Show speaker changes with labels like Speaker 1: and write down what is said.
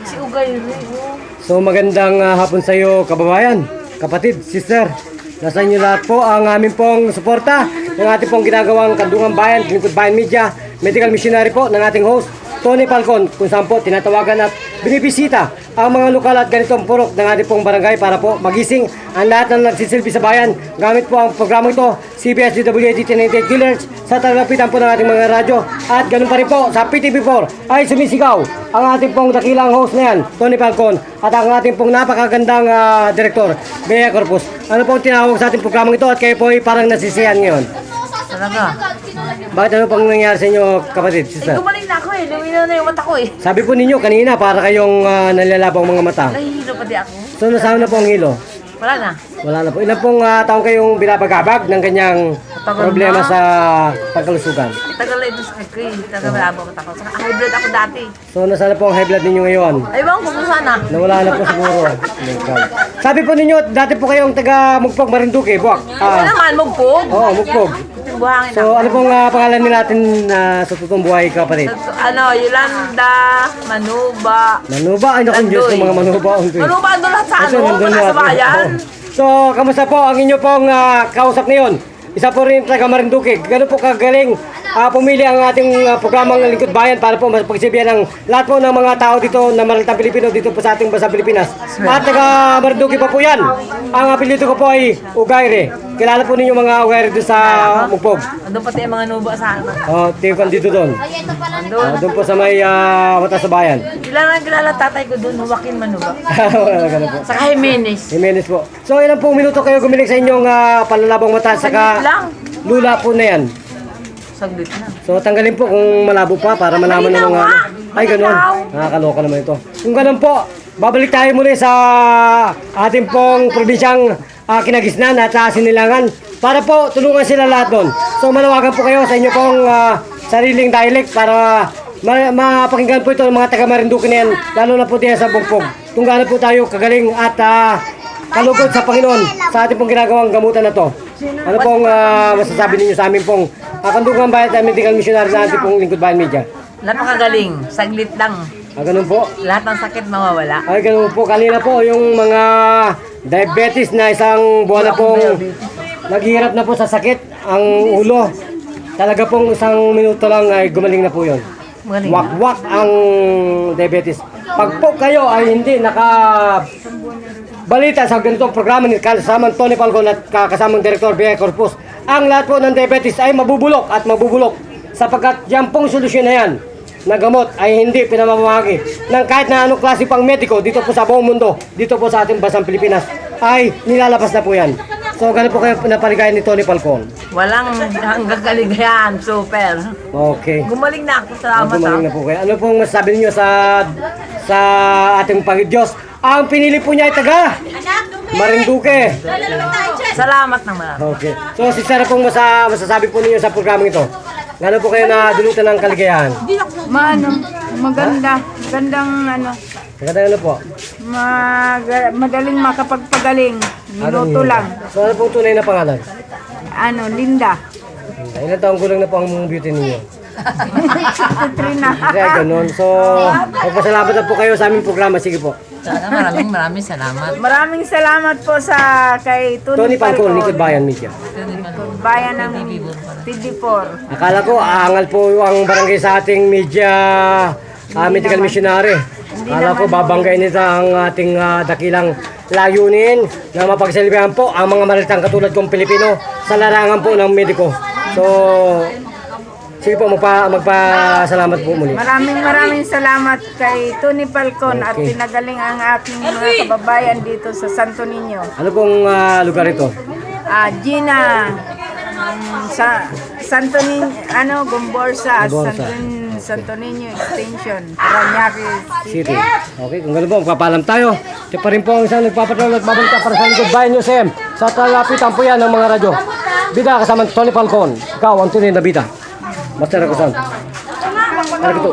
Speaker 1: Si Ugay rin.
Speaker 2: So magandang hapon sa iyo, kababayan, kapatid, sister. Nasa inyo lahat po ang aming pong suporta ng ating pong ginagawang Kandungan Bayan, Lingkod Bayan Media, medical missionary po ng ating host, Tony Falcon, kung saan po tinatawagan at binibisita ang mga lokal at ganitong purok ng ating pong barangay para po magising ang lahat ng nagsisilbi sa bayan. Gamit po ang programang ito, CBS DWAD 1098 kHz, sa talapitan po ng ating mga radyo. At ganun pa rin po sa PTV4 ay sumisigaw ang ating pong dakilang host na yan, Tony Falcon, at ang ating pong napakagandang direktor, Bea Corpus. Ano po ang tinawag sa ating programang ito at kayo po ay parang nasisiyan ngayon?
Speaker 1: Talaga.
Speaker 2: Bakit ano pang nangyari sa inyo, kapatid, sister?
Speaker 1: Gumaling na ako eh. Lumina na yung mata ko eh.
Speaker 2: Sabi po ninyo kanina para kayong nalalabang mga mata.
Speaker 1: Nahihilo pa di ako.
Speaker 2: So nasaan na po ang hilo?
Speaker 1: Wala na.
Speaker 2: Wala na po. Ilan pong taong kayong binabagabag ng kanyang problema sa pagkalusugan?
Speaker 1: Tagal na ito sa kay. Tagal na abot ako. Saka high blood ako dati.
Speaker 2: So nasaan na po ang high blood ninyo ngayon?
Speaker 1: Ewan ko kung sana.
Speaker 2: Nawala na po siguro. Oh my God. Sabi po ninyo, dati po kayong taga Mugpog, Marinduque, Buwak.
Speaker 1: Ano naman, magpog?
Speaker 2: Oo, Mugpog.
Speaker 1: Buhangin
Speaker 2: So ano pong pangalan nila natin sa totoong buhay, kapatid?
Speaker 1: Ano, Yolanda, Manuba.
Speaker 2: Manuba? Ay naku, Diyos ng mga manuba.
Speaker 1: Manuba, ando lahat sa
Speaker 2: Ito,
Speaker 1: ano,
Speaker 2: nandun
Speaker 1: wala sa
Speaker 2: lahat.
Speaker 1: bayan.
Speaker 2: So, kamusta po ang inyo pong kausap ngayon? Isa po rin taga Marinduque. Gano'n po kagaling pumili ang ating programang Lingkod Bayan para po mapagsilbihan ng lahat po ng mga tao dito na maralitang Pilipino dito po sa ating bansa Pilipinas. At taga Marinduque pa po yan. Ang apelyido ko po ay Ugayre. Kilala po ninyo mga Ugayre doon sa Mugpog.
Speaker 1: Ando pati ang mga nuba sa ano.
Speaker 2: Tingkan dito doon.
Speaker 1: Andun.
Speaker 2: Doon po sa may mata sa bayan.
Speaker 1: Kilala tatay ko doon, Joaquin Manuba.
Speaker 2: Ganun po.
Speaker 1: Saka Jimenez.
Speaker 2: Jimenez po. So, ilang pong minuto kayo gumiling sa inyong panlalabang mata saka
Speaker 1: Saglit lang.
Speaker 2: lula po na yan.
Speaker 1: Saglit na.
Speaker 2: So tanggalin po kung malabo pa para malaman ng mga... Ay ganun. Nakakaloka naman ito. Kung ganun po, babalik tayo muli sa ating pong probinsyang Kinagisnan at Sinilangan para po tulungan sila lahat doon. So manawagan po kayo sa inyo pong sariling dialect para mapakinggan po ito ng mga taga Marinduque na yan, lalo na po diyan sa Bugpog. Kung gaano po tayo kagaling at kalugod sa Panginoon sa ating pong ginagawang gamutan na to. Ano pong masasabi ninyo sa amin pong Kandungan Bayan at medical missionary sa ating pong Lingkod Bayan Media?
Speaker 1: Napakagaling. Saglit lang.
Speaker 2: Ganun po.
Speaker 1: Lahat ng sakit mawawala.
Speaker 2: Ay, ganun po. Kanina po yung mga diabetes na isang buwan na pong naghihirap na po sa sakit ang ulo. Talaga pong isang minuto lang ay gumaling na po yun.
Speaker 1: Magaling.
Speaker 2: Wak-wak ang diabetes. Pag po kayo ay hindi balita sa ganitong programa ni kasamang Tony Falcon at kasamang Direktor Bea Corpus, ang lahat po ng diabetes ay mabubulok at mabubulok sapagkat yan pong solusyon na yan na gamot ay hindi pinamamahagi ng kahit na anong klase pang mediko dito po sa buong mundo, dito po sa ating bansang Pilipinas ay nilalabas na po yan. So ganun po kayo napaligayan ni Tony Falcon.
Speaker 1: Walang hanggang kaligayahan. Super.
Speaker 2: Okay.
Speaker 1: Gumaling na ako. Salamat.
Speaker 2: Gumaling na po kayo. Ano pong masasabi niyo sa ating Panginoon? Ang pinili po niya ay taga Marinduque.
Speaker 1: Salamat naman.
Speaker 2: Okay. So si Sarah pong masasabi po niyo sa programang ito. Gano'n po kayo na dulutan ng kaligayahan?
Speaker 3: Maganda. Gandang ano.
Speaker 2: Maganda ano po?
Speaker 3: Madaling makapagpagaling. Minuto lang.
Speaker 2: So ano pong tunay na pangalan?
Speaker 3: Ano, Linda.
Speaker 2: Ilan taong gulang na po ang beauty ninyo?
Speaker 3: Trina.
Speaker 2: Kaya ganun. So, magpasalamat na po kayo sa aming programa. Sige po.
Speaker 1: Maraming salamat.
Speaker 3: Maraming salamat po sa kay
Speaker 2: Tony Falcon, Lingkod Bayan Media.
Speaker 3: Bayan ng PD4.
Speaker 2: Akala ko, aangal po ang barangay sa ating media, medical missionary. Akala ko, babanggain nito ang ating dakilang layunin na mapagsilbihan po ang mga malitang katulad kong Pilipino sa larangan po ng mediko. So, sige po, magpasalamat po muli.
Speaker 3: Maraming salamat kay Tony Falcon at pinagaling ang aking mga kababayan dito sa Santo Niño.
Speaker 2: Ano pong lugar ito?
Speaker 3: Gina, sa Santo Niño, Gomborsa, Santo Niño Extension, Parañaque
Speaker 2: City. Okay, kung gano'n po, magpapalam tayo. Siya pa rin po ang isang nagpapatrol at babalik para sa Lingkod Bayan News M. Sa talapitan po yan ng mga radyo. Bida kasama Tony Falcon. Ikaw ang tunay na bida. Master ako saan? Ano ito?